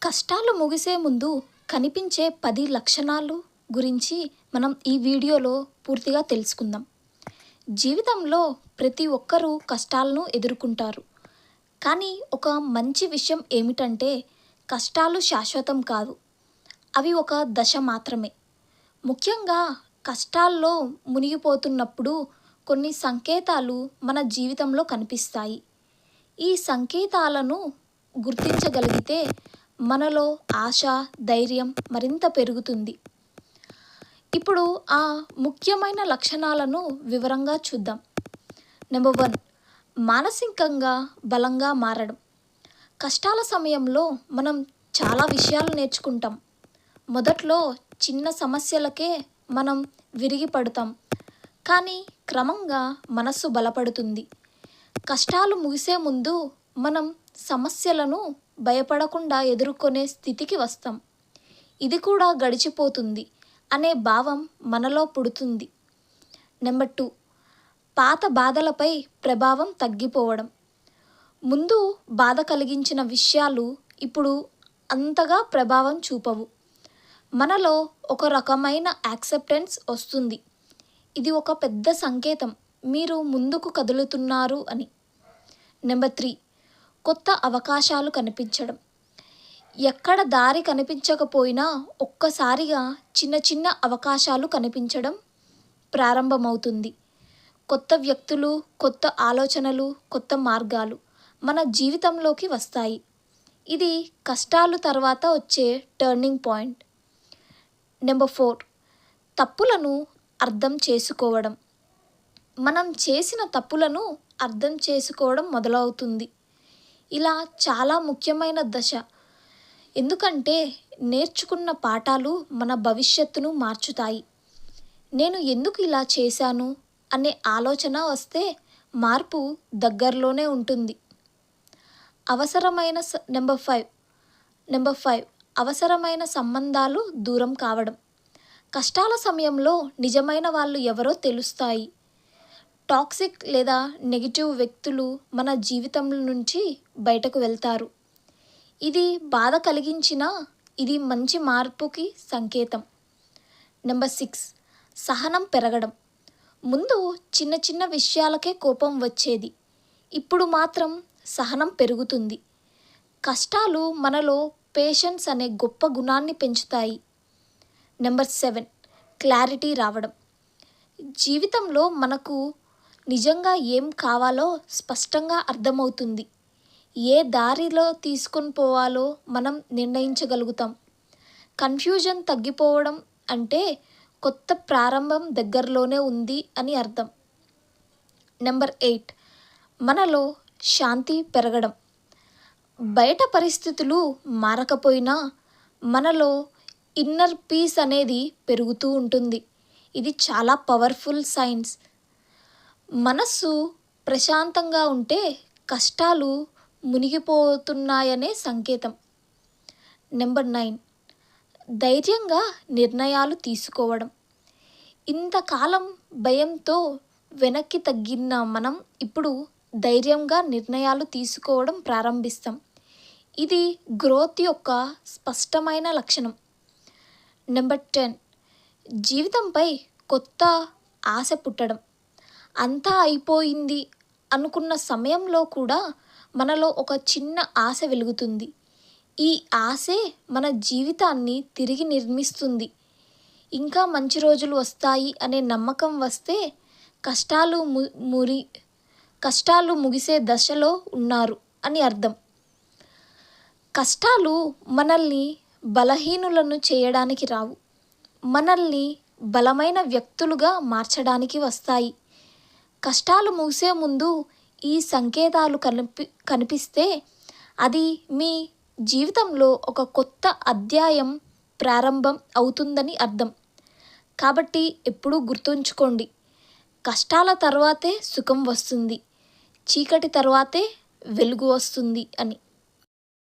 కష్టాలు ముగిసే ముందు కనిపించే 10 లక్షణాలు గురించి మనం ఈ వీడియోలో పూర్తిగా తెలుసుకుందాం. జీవితంలో ప్రతి ఒక్కరూ కష్టాలను ఎదుర్కొంటారు. కానీ ఒక మంచి విషయం ఏమిటంటే కష్టాలు శాశ్వతం కాదు. అవి ఒక దశ మాత్రమే. ముఖ్యంగా కష్టాల్లో మునిగిపోతున్నప్పుడు కొన్ని సంకేతాలు మన జీవితంలో కనిపిస్తాయి. ఈ సంకేతాలను గుర్తించగలిగితే మనలో ఆశ, ధైర్యం మరింత పెరుగుతుంది. ఇప్పుడు ఆ ముఖ్యమైన లక్షణాలను వివరంగా చూద్దాం. నెంబర్ 1, మానసికంగా బలంగా మారడం. కష్టాల సమయంలో మనం చాలా విషయాలు నేర్చుకుంటాం. మొదట్లో చిన్న సమస్యలకే మనం విరిగి పడతాం. కానీ క్రమంగా మనస్సు బలపడుతుంది. కష్టాలు ముగిసే ముందు మనం సమస్యలను భయపడకుండా ఎదుర్కొనే స్థితికి వస్తాం. ఇది కూడా గడిచిపోతుంది అనే భావం మనలో పుడుతుంది. నెంబర్ 2, పాత బాధలపై ప్రభావం తగ్గిపోవడం. ముందు బాధ కలిగించిన విషయాలు ఇప్పుడు అంతగా ప్రభావం చూపవు. మనలో ఒక రకమైన యాక్సెప్టెన్స్ వస్తుంది. ఇది ఒక పెద్ద సంకేతం మీరు ముందుకు కదులుతున్నారు అని. నెంబర్ 3, కొత్త అవకాశాలు కనిపించడం. ఎక్కడ దారి కనిపించకపోయినా ఒక్కసారిగా చిన్న చిన్న అవకాశాలు కనిపించడం ప్రారంభమవుతుంది. కొత్త వ్యక్తులు, కొత్త ఆలోచనలు, కొత్త మార్గాలు మన జీవితంలోకి వస్తాయి. ఇది కష్టాలు తర్వాత వచ్చే టర్నింగ్ పాయింట్. నెంబర్ 4, తప్పులను అర్థం చేసుకోవడం. మనం చేసిన తప్పులను అర్థం చేసుకోవడం మొదలవుతుంది. ఇలా చాలా ముఖ్యమైన దశ. ఎందుకంటే నేర్చుకున్న పాఠాలు మన భవిష్యత్తును మార్చుతాయి. నేను ఎందుకు ఇలా చేశాను అనే ఆలోచన వస్తే మార్పు దగ్గరలోనే ఉంటుంది. నెంబర్ 5, అవసరమైన సంబంధాలు దూరం కావడం. కష్టాల సమయంలో నిజమైన వాళ్ళు ఎవరో తెలుస్తాయి. టాక్సిక్ లేదా నెగిటివ్ వ్యక్తులు మన జీవితం నుంచి బయటకు వెళ్తారు. ఇది బాధ కలిగించినా ఇది మంచి మార్పుకి సంకేతం. నెంబర్ 6, సహనం పెరగడం. ముందు చిన్న చిన్న విషయాలకే కోపం వచ్చేది. ఇప్పుడు మాత్రం సహనం పెరుగుతుంది. కష్టాలు మనలో పేషెన్స్ అనే గొప్ప గుణాన్ని పెంచుతాయి. నెంబర్ 7, క్లారిటీ రావడం. జీవితంలో మనకు నిజంగా ఏం కావాలో స్పష్టంగా అర్థమవుతుంది. ఏ దారిలో తీసుకొని పోవాలో మనం నిర్ణయించగలుగుతాం. కన్ఫ్యూజన్ తగ్గిపోవడం అంటే కొత్త ప్రారంభం దగ్గరలోనే ఉంది అని అర్థం. నెంబర్ 8, మనలో శాంతి పెరగడం. బయట పరిస్థితులు మారకపోయినా మనలో ఇన్నర్ పీస్ అనేది పెరుగుతూ ఉంటుంది. ఇది చాలా పవర్ఫుల్ సైన్స్. మనస్సు ప్రశాంతంగా ఉంటే కష్టాలు మునిగిపోతున్నాయనే సంకేతం. నెంబర్ 9, ధైర్యంగా నిర్ణయాలు తీసుకోవడం. ఇంతకాలం భయంతో వెనక్కి తగ్గిన మనం ఇప్పుడు ధైర్యంగా నిర్ణయాలు తీసుకోవడం ప్రారంభిస్తాం. ఇది గ్రోత్ యొక్క స్పష్టమైన లక్షణం. నెంబర్ 10, జీవితంపై కొత్త ఆశ పుట్టడం. అంతా అయిపోయింది అనుకున్న సమయంలో కూడా మనలో ఒక చిన్న ఆశ వెలుగుతుంది. ఈ ఆశే మన జీవితాన్ని తిరిగి నిర్మిస్తుంది. ఇంకా మంచి రోజులు వస్తాయి అనే నమ్మకం వస్తే కష్టాలు ముగిసే దశలో ఉన్నారు అని అర్థం. కష్టాలు మనల్ని బలహీనులను చేయడానికి రావు. మనల్ని బలమైన వ్యక్తులుగా మార్చడానికి వస్తాయి. కష్టాలు ముగిసే ముందు ఈ సంకేతాలు కనిపిస్తే అది మీ జీవితంలో ఒక కొత్త అధ్యాయం ప్రారంభం అవుతుందని అర్థం. కాబట్టి ఎప్పుడూ గుర్తుంచుకోండి, కష్టాల తర్వాతే సుఖం వస్తుంది, చీకటి తర్వాతే వెలుగు వస్తుంది అని.